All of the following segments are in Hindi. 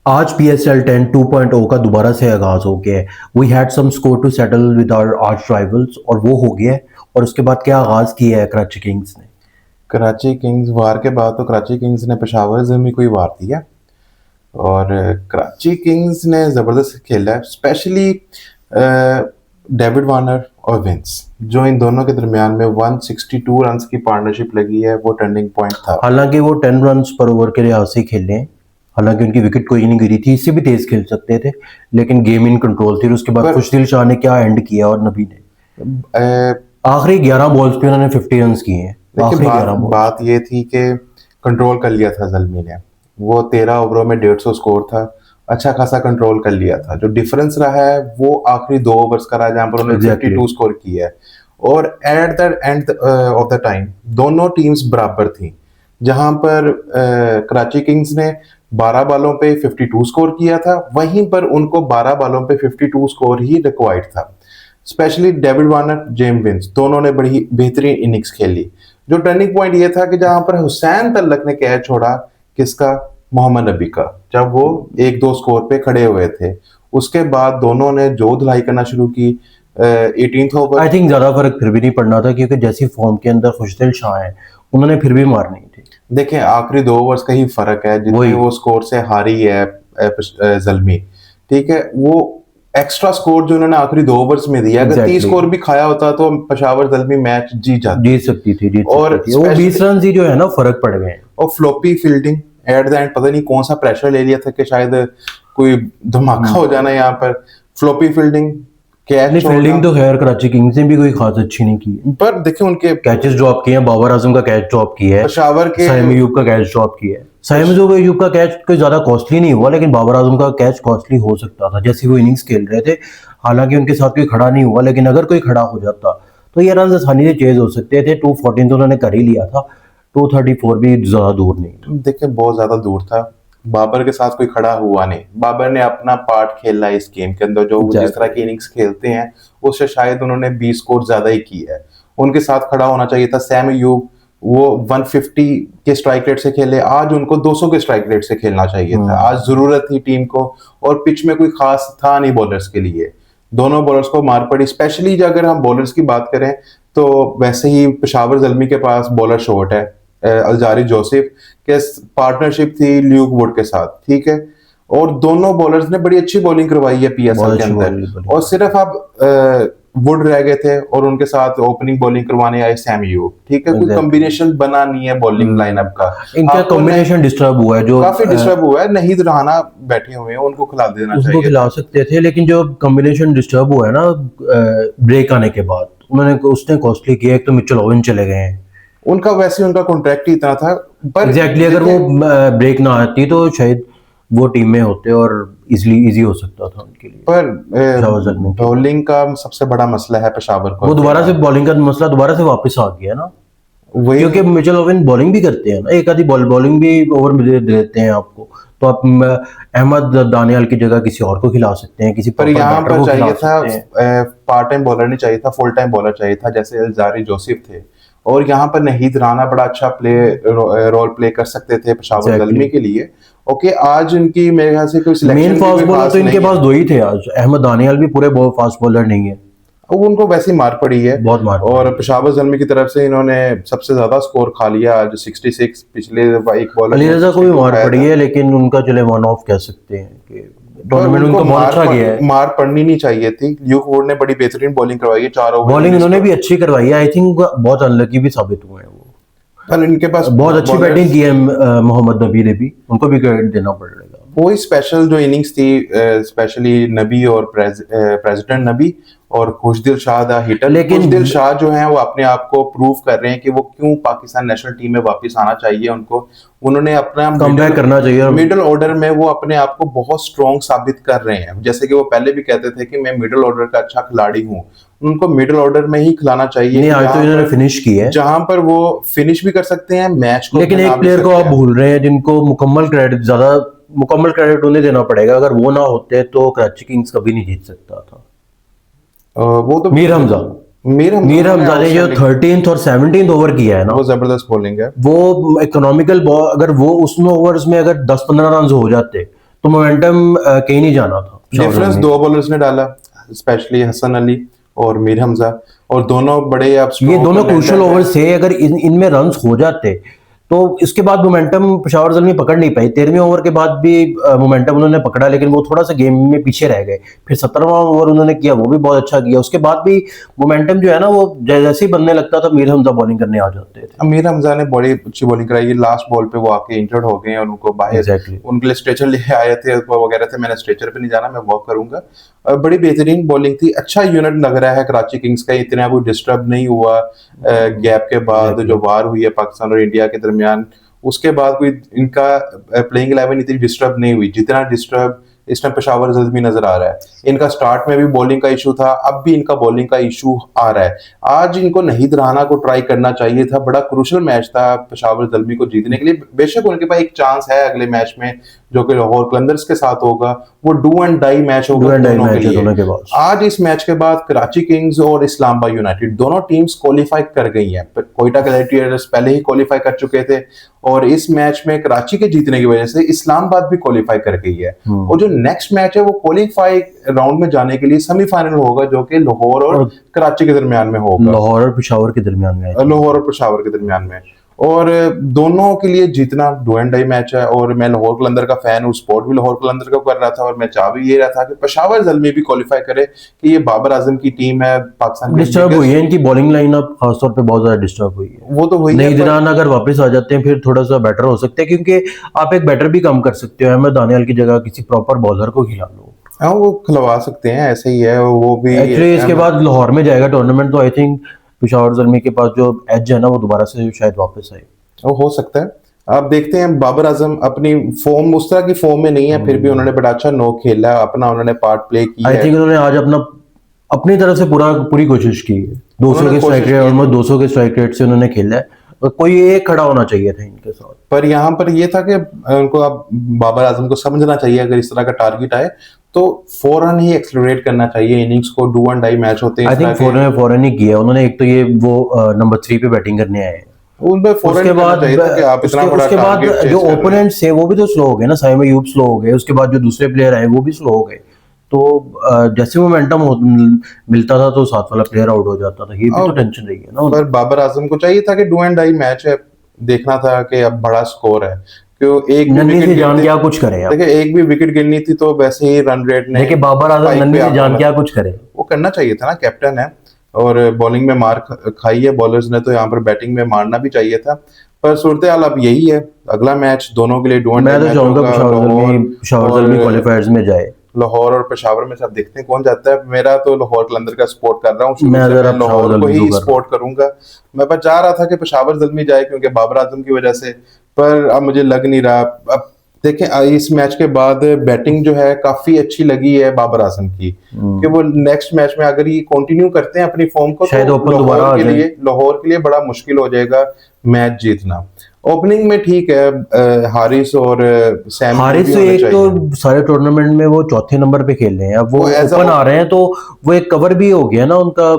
आज PSL 10 2.0 का दोबारा से आगाज हो गया है। We had some score to settle with our arch rivals और वो हो गया है। और उसके बाद क्या आगाज किया है कराची किंग्स ने। कराची किंग्स वार के बाद तो कराची किंग्स ने पेशावर ज़मी को ही वार दिया। और कराची किंग्स ने ज़बरदस्त खेला है, स्पेशली डेविड वार्नर और विंस, जो इन दोनों के दरमियान में 162 रन की पार्टनरशिप लगी है, वो टर्निंग पॉइंट था। हालांकि वो 10 रन पर ओवर के लिहाज से खेले हैं। हालांकि उनकी विकेट कोई नहीं गिरी थी, इससे भी तेज खेल सकते थे, लेकिन गेम इन कंट्रोल थी। और उसके बाद पर खुशदिल शाह ने क्या एंड किया और नबी ने अ, आखिरी 11 बॉल्स पे उन्होंने 50 रन किए हैं। देखिए, आखिरी बात 11 बॉल्स। बात ये थी कि कंट्रोल कर लिया था ज़ल्मी ने। वो 13 ओवरों में 150 स्कोर था, अच्छा खासा कंट्रोल कर लिया था। जो डिफरेंस रहा है वो आखिरी 2 ओवर्स का रहा, जहाँ पर उन्होंने एग्जैक्टली 52 स्कोर किया है। और at the end of the time दोनों टीम्स बराबर थी, जहां पर कराची किंग्स ने 12 बालों पे 52 स्कोर किया था, वहीं पर उनको 12 बालों पे 52 स्कोर ही रिक्वायर्ड था। Specially David Warner, James Vince, दोनों ने बड़ी बेहतरीन इनिंग्स खेली। जो टर्निंग पॉइंट ये था कि जहां पर हुसैन तल्लक ने कैच छोड़ा, किसका, मोहम्मद नबी का, जब वो 1-2 स्कोर पे खड़े हुए थे। उसके बाद दोनों ने जो धुलाई करना शुरू की। 18th ओवर, आई थिंक ज्यादा फर्क फिर भी नहीं पड़ना था, क्योंकि जैसी फॉर्म के अंदर खुशदिल शाह है उन्होंने फिर भी मारनी थी। देखें आखिरी 2 ओवर्स का ही फर्क है, जितने वही वो स्कोर से हारी है जल्मी। ठीक है, वो एक्स्ट्रा स्कोर जो उन्होंने आखिरी 2 ओवर्स में दिया, अगर 30 एग्जैक्टली स्कोर भी खाया होता तो पेशावर जल्मी मैच जीत जाती। जीत सकती और थी। वो 20 स्पेशली रन ही जो है ना फर्क पड़ गए हैं। और floppy fielding at the end, पता नहीं कौन सा प्रेशर ले लिया था कि शायद कोई धमाका हो जाना यहाँ पर। फ्लोपी फील्डिंग, कैच नहीं, छोड़ना। फील्डिंग तो खैर कराची किंग्स ने भी कोई खास अच्छी नहीं की। पर देखिए उनके कैचेस ड्रॉप किए हैं, बाबर आजम का कैच ड्रॉप किया है, पेशावर के साइम अयूब का कैच ड्रॉप किया है। साइम अयूब का कैच कोई ज्यादा कॉस्टली नहीं हुआ, लेकिन बाबर आजम का कैच कॉस्टली हो सकता था, जैसे वो इनिंग्स खेल रहे थे। हालांकि उनके साथ कोई खड़ा नहीं हुआ, लेकिन अगर कोई खड़ा हो जाता तो ये रन आसानी से चेज हो सकते थे। 214 तो उन्होंने कर ही लिया था, 234 भी ज्यादा दूर नहीं था। देखिए बहुत ज्यादा दूर था। बाबर के साथ कोई खड़ा हुआ नहीं। बाबर ने अपना पार्ट खेला है इस गेम के अंदर, जो वो जिस तरह की इनिंग्स खेलते हैं उससे शायद उन्होंने 20 स्कोर ज्यादा ही की है। उनके साथ खड़ा होना चाहिए था सैम अयूब। वो 150 के स्ट्राइक रेट से खेले, आज उनको 200 के स्ट्राइक रेट से खेलना चाहिए था। आज जरूरत थी टीम को, और पिच में कोई खास था नहीं बॉलर्स के लिए। दोनों बॉलर्स को मार पड़ी, स्पेशली अगर हम बॉलर्स की बात करें तो वैसे ही पेशावर जल्मी के पास बॉलर शॉर्ट है। अलजारी जोसेफ के पार्टनरशिप थी ल्यूक वुड के साथ, ठीक है। और दोनों बॉलर्स ने बड़ी अच्छी बॉलिंग करवाई है पीएसएल के अंदर, और सिर्फ अब वुड रह गए थे और उनके साथ ओपनिंग बॉलिंग करवाने आए सैम यूब। ठीक है, कोई कॉम्बिनेशन बना नहीं है बॉलिंग लाइनअप का। इनका कॉम्बिनेशन डिस्टर्ब हुआ है, जो काफी डिस्टर्ब हुआ है। नहीं राना बैठे हुए हैं, उनको खिला देना उसको चाहिए खिला था। सकते थे, लेकिन जो कॉम्बिनेशन डिस्टर्ब हुआ है ना ब्रेक आने के बाद, उसने कॉस्टली किया। एक तो मिचेल ओवन चले गए हैं। उनका वैसे उनका कॉन्ट्रैक्ट ही इतना था। पर एग्जैक्टली अगर वो ब्रेक ना आती तो शायद वो टीम में होते और इजी हो सकता था उनके लिए। पर पेशावर जल्मी के लिए बॉलिंग का सबसे बड़ा मसला है पेशावर को। वो दोबारा से बॉलिंग का मसला दोबारा से वापस आ गया ना, वही क्योंकि मिचेल ओवन बॉलिंग भी करते हैं ना, एक आधी बॉलिंग भी ओवर में दे देते हैं आपको। तो आप अहमद दानियाल की जगह किसी और को खिला सकते हैं, किसी पर प्रॉपर यहाँ बैटर पर को खिला चाहिए था सकते हैं। पार्ट टाइम बॉलर नहीं चाहिए था, फुल टाइम बॉलर चाहिए था, जैसे अलजारी जोसेफ थे। और यहाँ पर नहीद राना बड़ा अच्छा रोल प्ले कर सकते थे पेशावर जल्मी के लिए। ओके, आज इनकी मेरे ख्याल से कोई मेन सिलेक्शन फास्ट भी बॉलर खास तो इनके नहीं पास है। दो ही थे आज। अहमद दानियाल भी पूरे फास्ट बॉलर नहीं है, वो उनको वैसे ही मार पड़ी है। बहुत मार और पड़ी है। पेशावर जल्मी की तरफ से इन्होंने सबसे ज्यादा स्कोर खा लिया आज, 66। पिछले एक बॉलर अली ने रजा को भी 62 मार खाया पड़ी था। है, लेकिन उनका चले वन ऑफ कह सकते हैं कि पर टूर्नामेंट उनको उनका बहुत अच्छा गया है। मार पड़नी नहीं चाहिए थी। ल्यूक वुड ने बड़ी बेहतरीन बॉलिंग करवाई है, 4 ओवर बॉलिंग में उन्होंने score। भी अच्छी करवाई है। आई थिंक बहुत अनलकी भी साबित हुए हैं वो। पर इनके पास बहुत अच्छी बैटिंग बॉलर्स, की है मोहम्मद नबी ने भी, उनको भी क्रेडिट देना पड़ेगा। वही स्पेशल जो इनिंग्स थी, स्पेशली नबी और प्रेसिडेंट नबी और खुशदिल शाह दा हिटर। लेकिन खुशदिल शाह जो हैं वो अपने आप को प्रूव कर रहे हैं कि वो क्यों पाकिस्तान नेशनल टीम में वापस आना चाहिए उनको। उन्होंने अपना कमबैक करना चाहिए। मिडिल ऑर्डर में वो अपने आप को बहुत स्ट्रॉन्ग साबित कर रहे हैं। जैसे कि वो पहले भी कहते थे कि मैं मिडिल ऑर्डर का अच्छा खिलाड़ी हूँ, उनको मिडिल ऑर्डर में ही खिलाना चाहिए। नहीं, आज तो इन्होंने फिनिश की है, जहां पर वो फिनिश भी कर सकते हैं, मैच को लेकिन एक प्लेयर को आप भूल रहे हैं जिनको मुकम्मल क्रेडिट उन्हें देना पड़ेगा। अगर वो ना होते तो कराची किंग्स कभी नहीं जीत सकता था। वो तो मीर हमजा मीर हमजा ने जो 13th और 17th ओवर किया है ना, वो जबरदस्त बॉलिंग है। वो इकोनॉमिकल बॉल, अगर वो उसमें ओवर्स में अगर 10-15 रन हो जाते तो मोमेंटम कहीं नहीं जाना था। डिफरेंस दो बॉलर्स ने डाला, स्पेशली हसन अली और मीर हमजा, और दोनों बड़े अब ये strong दोनों contender क्रूशियल हैं। ओवर्स थे, अगर इनमें रन्स हो जाते तो इसके बाद मोमेंटम पेशावर ज़ल्मी पकड़ नहीं पाई। 13वें ओवर के बाद भी मोमेंटम उन्होंने पकड़ा, लेकिन वो थोड़ा सा गेम में पीछे रह गए। फिर 17वां ओवर उन्होंने किया, वो भी बहुत अच्छा किया। उसके बाद भी मोमेंटम जो है ना, वो जैसे ही बनने लगता था मीर हमजा बॉलिंग करने आ जाते थे। मीर हमजा ने बड़ी अच्छी बॉलिंग कराई, लास्ट बॉल पे वो आके इंजर्ड हो गए हैं और उनको बाहर Exactly. उनके लिए स्ट्रेचर लेके आए थे वो वगैरह थे। मैंने स्ट्रेचर पे नहीं जाना, मैं वॉक करूंगा। बड़ी बेहतरीन बॉलिंग थी, अच्छा यूनिट लग रहा है कराची किंग्स का, इतना कोई डिस्टर्ब नहीं हुआ गैप के बाद Exactly. जो वार हुई है पाकिस्तान और इंडिया के दरमियान, उसके बाद कोई इनका प्लेइंग 11 इतनी डिस्टर्ब नहीं हुई जितना डिस्टर्ब इस टाइम पेशावर ज़ल्मी नजर आ रहा है। इनका स्टार्ट में भी बॉलिंग का इशू था, अब भी इनका बॉलिंग का इशू आ रहा है। आज इनको नहीद राना को ट्राई करना चाहिए था, बड़ा क्रूशियल मैच था पेशावर ज़ल्मी को जीतने के लिए। बेशक उनके पास एक चांस है अगले मैच में जो कि लाहौर कलंदर्स के साथ होगा, वो डू एंड डाई मैच होगा दोनों के लिए। दोनों के बाद आज इस मैच के बाद कराची किंग्स और इस्लामाबाद यूनाइटेड दोनों टीम्स क्वालिफाई कर गई हैं। कोयटा ग्लैडिएटर्स पहले ही क्वालिफाई कर चुके थे और इस मैच में कराची के जीतने की वजह से इस्लामाबाद भी क्वालिफाई कर गई है। और जो नेक्स्ट मैच है वो क्वालिफाई राउंड में जाने के लिए सेमीफाइनल होगा जो कि लाहौर और कराची के दरमियान में होगा, लाहौर और पेशावर के दरमियान में, लाहौर और पेशावर के दरमियान में। और दोनों के लिए जीतना डू एंड डाई मैच है। और मैं लाहौर कलंदर का फैन हूँ, सपोर्ट भी लाहौर कलंदर का कर रहा था और मैं चाह भी ये रहा था कि पेशावर ज़ल्मी भी क्वालिफाई करे कि ये बाबर आजम की टीम है पाकिस्तान की। डिस्टर्ब हुई है इनकी बॉलिंग लाइनअप, खासतौर पे बहुत ज्यादा डिस्टर्ब हुई है। वो तो वही है, नईद राना अगर वापस आ जाते हैं फिर थोड़ा सा बेटर हो सकते हैं, क्योंकि आप एक बैटर भी कम कर सकते हो। अहमद दानियाल की जगह किसी प्रॉपर बॉलर को खिला लो। हाँ वो खिलवा सकते हैं, ऐसे ही है वो भी। एक्चुअली इसके बाद लाहौर में जाएगा टूर्नामेंट, तो आई थिंक पेशावर ज़ल्मी के पास जो एज है ना, वो दोबारा से शायद वापस आए। वो हो सकता है। अब देखते हैं, बाबर आजम अपनी फॉर्म उस तरह की फॉर्म में नहीं है, फिर भी उन्होंने बड़ा अच्छा नो खेला, अपना उन्होंने पार्ट प्ले किया आई है। थिंक उन्होंने आज अपनी तरफ से पूरी कोशिश की है। 200 के स्ट्राइक रेट, ऑलमोस्ट 200 के स्ट्राइक रेट से उन्होंने खेला है, और कोई एक खड़ा होना चाहिए था इनके साथ। पर यहाँ पर ये था कि उनको अब बाबर आजम को समझना चाहिए अगर इस तरह का टारगेट आए तो फौरन ही एक्सलरेट करना चाहिए इनिंग्स को। डू एंड डाई मैच होते हैं आई थिंक फौरन ही किया उन्होंने। एक तो ये वो नंबर 3 पे बैटिंग करने आए हैं, उनपे फौरन उसके बाद चाहिए था कि आप इतना बड़ा उसके बाद टारगेट चेस जो कर रहे हैं। ओपोनेंट्स है वो भी तो स्लो हो गए ना, साइम अयूब स्लो हो गए, उसके बाद जो दूसरे प्लेयर आए वो भी स्लो हो गए। तो जैसे मोमेंटम मिलता था तो साथ वाला प्लेयर आउट हो जाता था। ये भी तो टेंशन रही है ना। पर बाबर आजम को चाहिए था कि डू एंड डाई मैच है, देखना था कि अब बड़ा स्कोर है, क्यों एक नन्ही से जान क्या कुछ करे। देखिए एक भी विकेट गिरनी थी तो वैसे ही रन रेट ने, देखिए बाबर आजम नन्ही से जान क्या कुछ करे, वो करना चाहिए था ना, कैप्टन है और बॉलिंग में मार खाई है बॉलर्स ने, तो यहाँ पर बैटिंग में मारना भी चाहिए था। पर सूरत हाल अब यही है, अगला मैच दोनों के लिए डू एंड डाई मैच होगा। पेशावर ज़ल्मी क्वालीफायर्स में जाए, लाहौर और पेशावर में सब देखते हैं कौन जाता है। मेरा तो लाहौर कलंदर का सपोर्ट कर रहा हूँ, मैं लाहौर को ही सपोर्ट करूंगा। मैं बस चाह रहा था कि पेशावर ज़ल्मी जाए क्योंकि बाबर आजम की वजह से, पर अब मुझे लग नहीं रहा। अब देखें इस मैच के बाद बैटिंग जो है काफी अच्छी लगी है बाबर आजम की, कि वो नेक्स्ट मैच में अगर ये कंटिन्यू करते हैं अपनी फॉर्म को शायद तो लाहौर के लिए बड़ा मुश्किल हो जाएगा मैच जीतना। ओपनिंग में ठीक है, हारिस और सैम, हारिस तो एक तो सारे टूर्नामेंट में वो चौथे नंबर पे खेल रहे हैं, अब वो ओपन आ रहे हैं तो वो एक कवर भी हो गया ना उनका।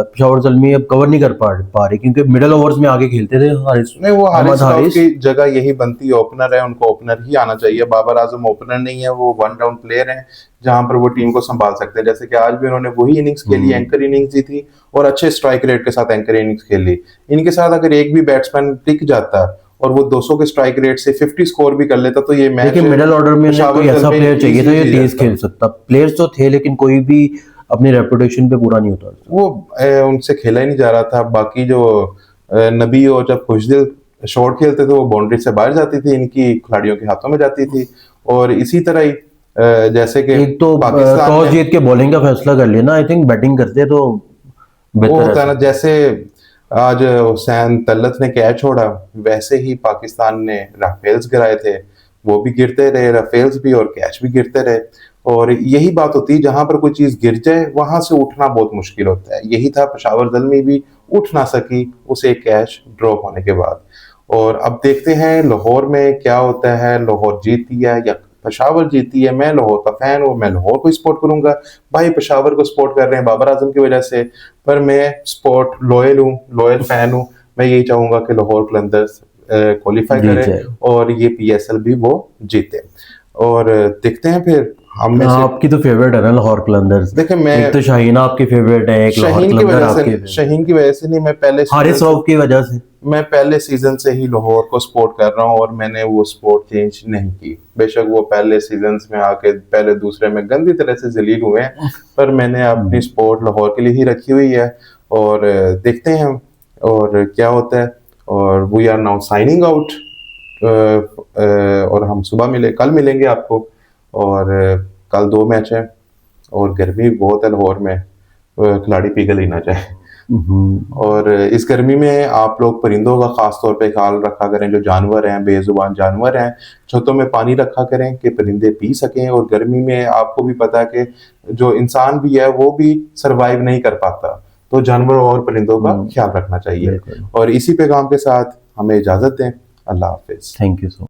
पेशावर ज़ल्मी अब कवर नहीं कर पा रहे क्योंकि मिडिल ओवर्स में आगे खेलते थे हारिस। नहीं, वो हारिस की जगह यही बनती है, ओपनर है, उनको ओपनर ही आना चाहिए। बाबर आजम ओपनर नहीं है, वो वन डाउन प्लेयर है जहां पर वो टीम को संभाल सकते हैं। जैसे कि आज भी उन्होंने वही इनिंग्स खेली, एंकर इनिंग्स ही थी और अच्छे स्ट्राइक रेट के साथ एंकर इनिंग्स खेली। इनके साथ अगर एक भी बैट्समैन टिक जाता और वो 200 के स्ट्राइक रेट से 50 स्कोर भी कर लेता तो ये मैच, देखिए मिडिल ऑर्डर में कोई ऐसा प्लेयर चाहिए था ये तेज खेल सकता। प्लेयर्स तो थे लेकिन कोई भी अपनी रेपुटेशन पे पूरा नहीं होता, वो उनसे खेला ही नहीं जा रहा था। बाकी जो नबी और जब खुशदिल शॉट खेलते थे वो बाउंड्री से बाहर जाती थी, इनकी खिलाड़ियों के हाथों में जाती थी। और इसी तरह ही जैसे कि एक तो टॉस जीत के बॉलिंग का फैसला कर लेना, आई थिंक बैटिंग करते तो बेहतर होता है ना। जैसे आज हुसैन तल्लत ने कैच छोड़ा, वैसे ही पाकिस्तान ने राफेल्स गिराए थे, वो भी गिरते रहे, राफेल्स भी और कैच भी गिरते रहे। और यही बात होती है, जहां पर कोई चीज गिर जाए वहां से उठना बहुत मुश्किल होता है। यही था, पेशावर ज़ल्मी भी उठ ना सकी उसे कैच ड्रॉप होने के बाद। और अब देखते हैं लाहौर में क्या होता है, लाहौर जीती है या पेशावर जीती है। मैं लाहौर का फैन हूँ, मैं लाहौर को सपोर्ट करूंगा। भाई पेशावर को सपोर्ट कर रहे हैं बाबर आजम की वजह से, पर मैं सपोर्ट लॉयल हूँ, लॉयल फैन हूँ। मैं यही चाहूंगा कि लाहौर कलंदर्स क्वालिफाई करे और ये PSL भी वो जीते। और देखते हैं फिर हम में से। आपकी तो फेवरेट है ना लाहौर कलंदर्स। देखिए मैं एक तो शाहीन आपकी फेवरेट है, एक लाहौर शाहीन की कलंदर वजह आपकी से, favorite। शाहीन की वजह से नहीं, मैं पहले हारिस सीजन रऊफ की वजह से। मैं पहले सीजन से ही लाहौर को सपोर्ट कर रहा हूँ और मैंने वो सपोर्ट चेंज नहीं की। बेशक वो पहले सीजन्स में आके पहले दूसरे में गंदी तरह से जलील हुए हैं, पर मैंने अपनी सपोर्ट लाहौर के लिए ही रखी हुई है। और देखते हैं हम और क्या होता है। और we are now signing out. और हम कल मिलेंगे आपको। और कल 2 मैच है और गर्मी बहुत है लाहौर में, खिलाड़ी पिघल ही ना जाए। और इस गर्मी में आप लोग परिंदों का खास तौर पे ख्याल रखा करें, जो जानवर हैं, बेजुबान जानवर हैं, छतों में पानी रखा करें कि परिंदे पी सकें। और गर्मी में आपको भी पता है कि जो इंसान भी है वो भी सरवाइव नहीं कर पाता, तो जानवरों और परिंदों का ख्याल रखना चाहिए। बिल्कुल। और इसी पैगाम के साथ हमें इजाजत दें। अल्लाह हाफिज। Thank you so